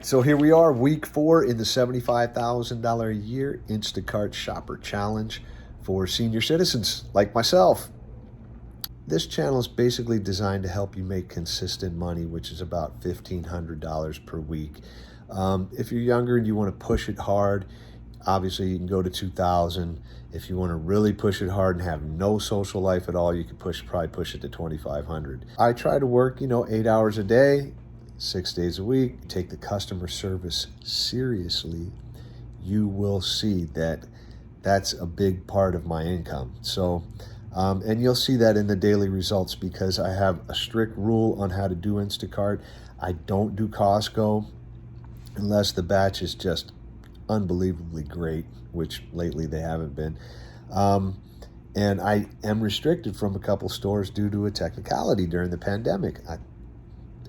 So here we are, week 4 in the $75,000 a year Instacart Shopper Challenge for senior citizens like myself. This channel is basically designed to help you make consistent money, which is about $1,500 per week. If you're younger and you want to push it hard, obviously you can go to $2,000. If you want to really push it hard and have no social life at all, you can probably push it to $2,500. I try to work, 8 hours a day, 6 days a week, take the customer service seriously. You will see that that's a big part of my income. So, and you'll see that in the daily results because I have a strict rule on how to do Instacart. I don't do Costco unless the batch is just unbelievably great, which lately they haven't been. And I am restricted from a couple stores due to a technicality during the pandemic.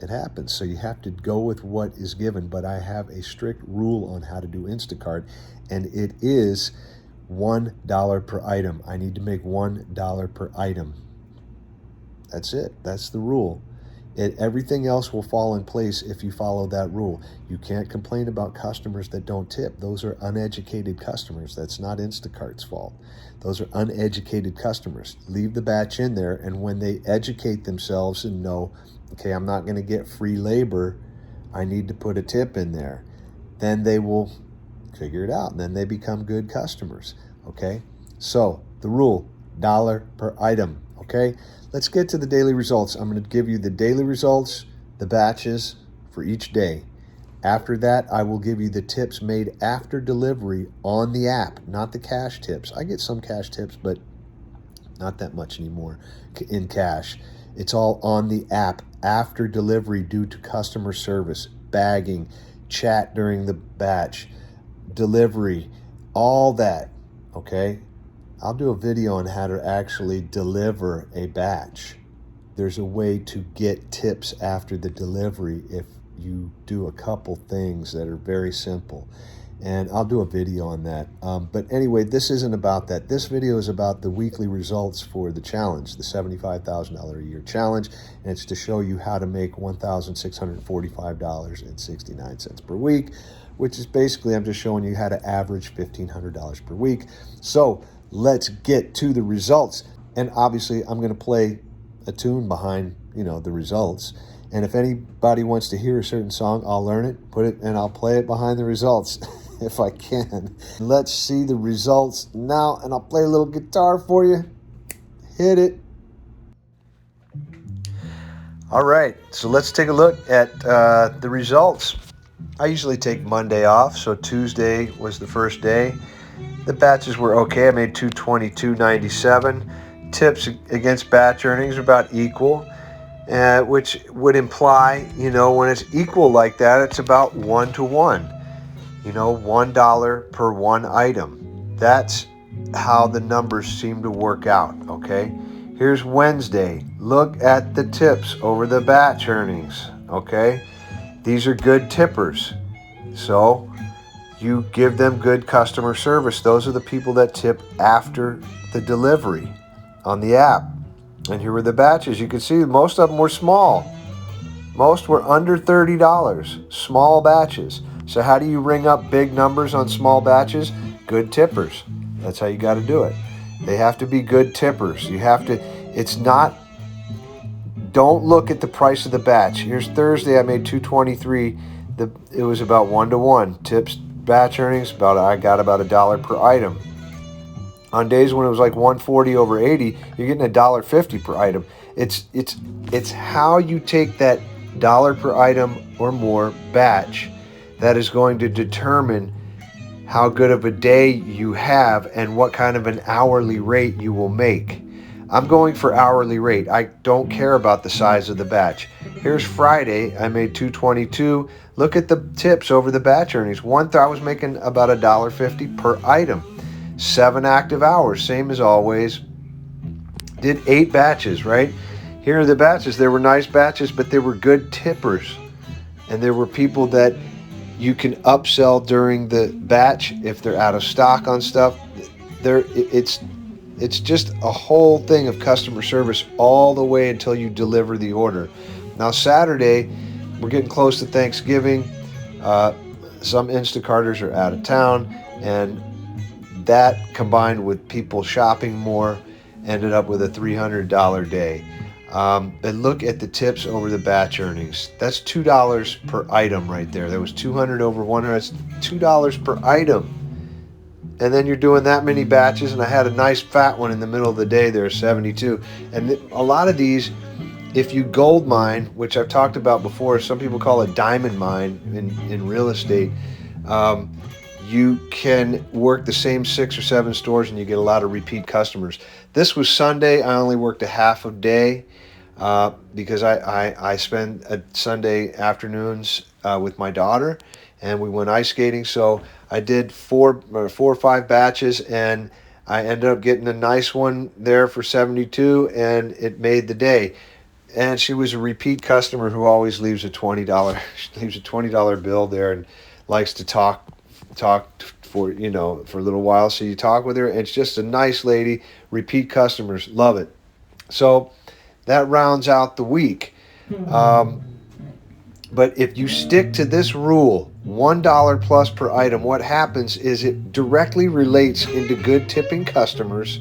It happens. So you have to go with what is given. But I have a strict rule on how to do Instacart, and it is $1 per item. I need to make $1 per item. That's it. That's the rule. Everything else will fall in place if you follow that rule. You can't complain about customers that don't tip. Those are uneducated customers. That's not Instacart's fault. Those are uneducated customers. Leave the batch in there, and when they educate themselves and know, okay, I'm not going to get free labor, I need to put a tip in there, then they will figure it out, and then they become good customers, okay? So the rule, $1 per item, okay? Let's get to the daily results. I'm going to give you the daily results, the batches for each day. After that, I will give you the tips made after delivery on the app, not the cash tips. I get some cash tips, but not that much anymore in cash. It's all on the app after delivery due to customer service, bagging, chat during the batch, delivery, all that, okay? I'll do a video on how to actually deliver a batch. There's a way to get tips after the delivery if you do a couple things that are very simple. And I'll do a video on that. But anyway, this isn't about that. This video is about the weekly results for the challenge, the $75,000 a year challenge. And it's to show you how to make $1,645.69 per week, which is basically, I'm just showing you how to average $1,500 per week. So let's get to the results. And obviously, I'm going to play a tune behind, the results. And if anybody wants to hear a certain song, I'll learn it, put it, and I'll play it behind the results if I can. Let's see the results now, and I'll play a little guitar for you. Hit it. All right, so let's take a look at the results. I usually take Monday off, so Tuesday was the first day. The batches were okay. I made $222.97. Tips against batch earnings are about equal. Which would imply, when it's equal like that, it's about 1-to-1. $1 per one item. That's how the numbers seem to work out, okay? Here's Wednesday. Look at the tips over the batch earnings, okay? These are good tippers. So you give them good customer service. Those are the people that tip after the delivery on the app. And here were the batches. You can see most of them were small. Most were under $30, small batches. So how do you ring up big numbers on small batches? Good tippers. That's how you got to do it. They have to be good tippers. You have to, don't look at the price of the batch. Here's Thursday, I made $223. It was about 1-to-1. Tips, batch earnings, I got about $1 per item. On days when it was like 140 over 80, you're getting $1.50 per item. It's how you take that $1 per item or more batch that is going to determine how good of a day you have and what kind of an hourly rate you will make. I'm going for hourly rate. I don't care about the size of the batch. Here's Friday. I made $222. Look at the tips over the batch earnings. I was making about $1.50 per item. 7 active hours, same as always. Did 8 batches, right? Here are the batches. There were nice batches, but they were good tippers. And there were people that you can upsell during the batch if they're out of stock on stuff. It's just a whole thing of customer service all the way until you deliver the order. Now Saturday, we're getting close to Thanksgiving. Some Instacarters are out of town, and that combined with people shopping more ended up with a $300 day. But look at the tips over the batch earnings. That's $2 per item right there. That was 200 over 100. That's $2 per item. And then you're doing that many batches, and I had a nice fat one in the middle of the day there, 72. And a lot of these, if you gold mine, which I've talked about before, some people call it diamond mine in real estate, you can work the same 6 or 7 stores and you get a lot of repeat customers. This was Sunday. I only worked a half a day because I spend Sunday afternoons with my daughter, and we went ice skating. So I did 4 or 5 batches, and I ended up getting a nice one there for 72, and it made the day. And she was a repeat customer who always leaves a $20 bill there and likes to talk for for a little while. So you talk with her, and it's just a nice lady. Repeat customers love it. So that rounds out the week. But if you stick to this rule, $1 plus per item, what happens is it directly relates into good tipping customers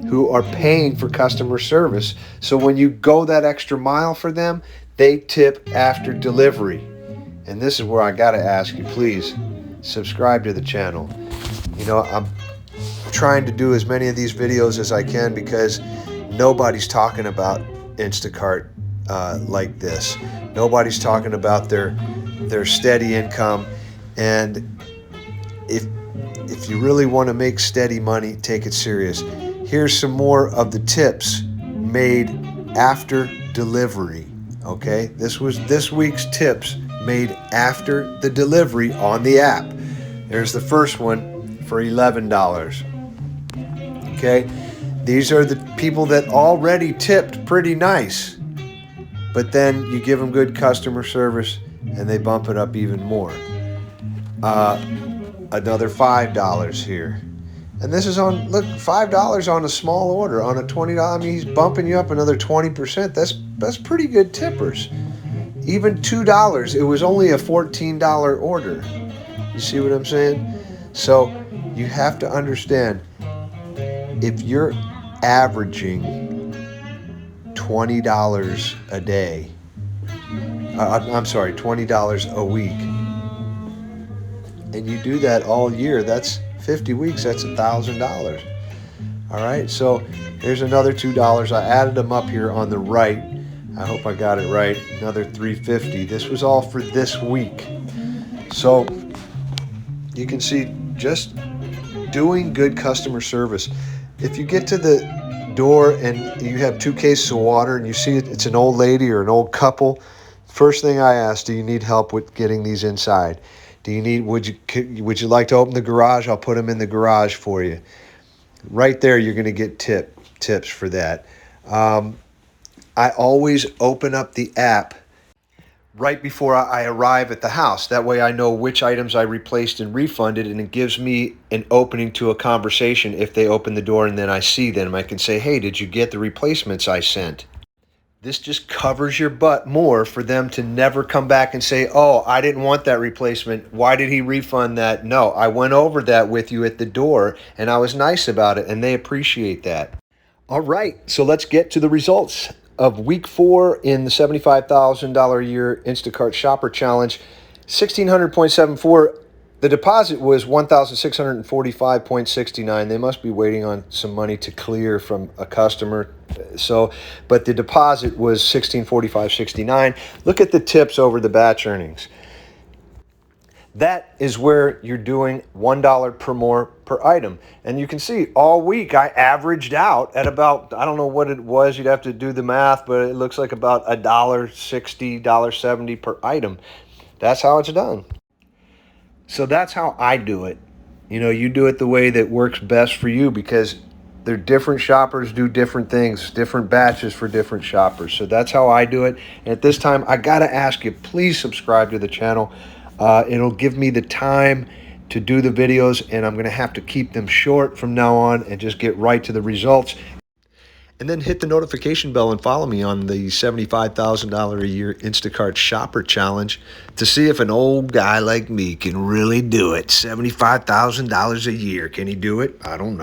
who are paying for customer service. So when you go that extra mile for them, they tip after delivery. And this is where I got to ask you, please subscribe to the channel. I'm trying to do as many of these videos as I can because nobody's talking about Instacart like this. Nobody's talking about their steady income. And if you really want to make steady money, take it serious. Here's some more of the tips made after delivery. Okay, this was this week's tips made after the delivery on the app. There's the first one for $11. Okay, these are the people that already tipped pretty nice, but then you give them good customer service and they bump it up even more. Another $5 here. And this is on, look, $5 on a small order, on a $20. I mean, he's bumping you up another 20%. That's pretty good tippers. Even $2, it was only a $14 order. You see what I'm saying? So you have to understand, if you're averaging $20 a day, I'm sorry, $20 a week, and you do that all year, that's 50 weeks, that's $1,000. All right, so here's another $2. I added them up here on the right. I hope I got it right. Another $3.50. This was all for this week. So you can see, just doing good customer service. If you get to the door and you have 2 cases of water and you see it's an old lady or an old couple, first thing I ask, do you need help with getting these inside? Do you need, would you like to open the garage? I'll put them in the garage for you. Right there, you're going to get tips for that. I always open up the app right before I arrive at the house. That way I know which items I replaced and refunded, and it gives me an opening to a conversation if they open the door and then I see them. I can say, hey, did you get the replacements I sent? This just covers your butt more for them to never come back and say, oh, I didn't want that replacement. Why did he refund that? No, I went over that with you at the door and I was nice about it, and they appreciate that. All right, so let's get to the results of week 4 in the $75,000 a year Instacart Shopper Challenge. 1,600.74. The deposit was $1,645.69. They must be waiting on some money to clear from a customer. So, but the deposit was $1,645.69. Look at the tips over the batch earnings. That is where you're doing $1 per more per item. And you can see all week I averaged out at about, I don't know what it was, you'd have to do the math, but it looks like about $1.60, $1.70 per item. That's how it's done. So that's how I do it. You do it the way that works best for you, because they're different shoppers do different things, different batches for different shoppers. So that's how I do it. And at this time, I got to ask you, please subscribe to the channel. It'll give me the time to do the videos, and I'm going to have to keep them short from now on and just get right to the results. And then hit the notification bell and follow me on the $75,000 a year Instacart Shopper Challenge to see if an old guy like me can really do it. $75,000 a year. Can he do it? I don't know.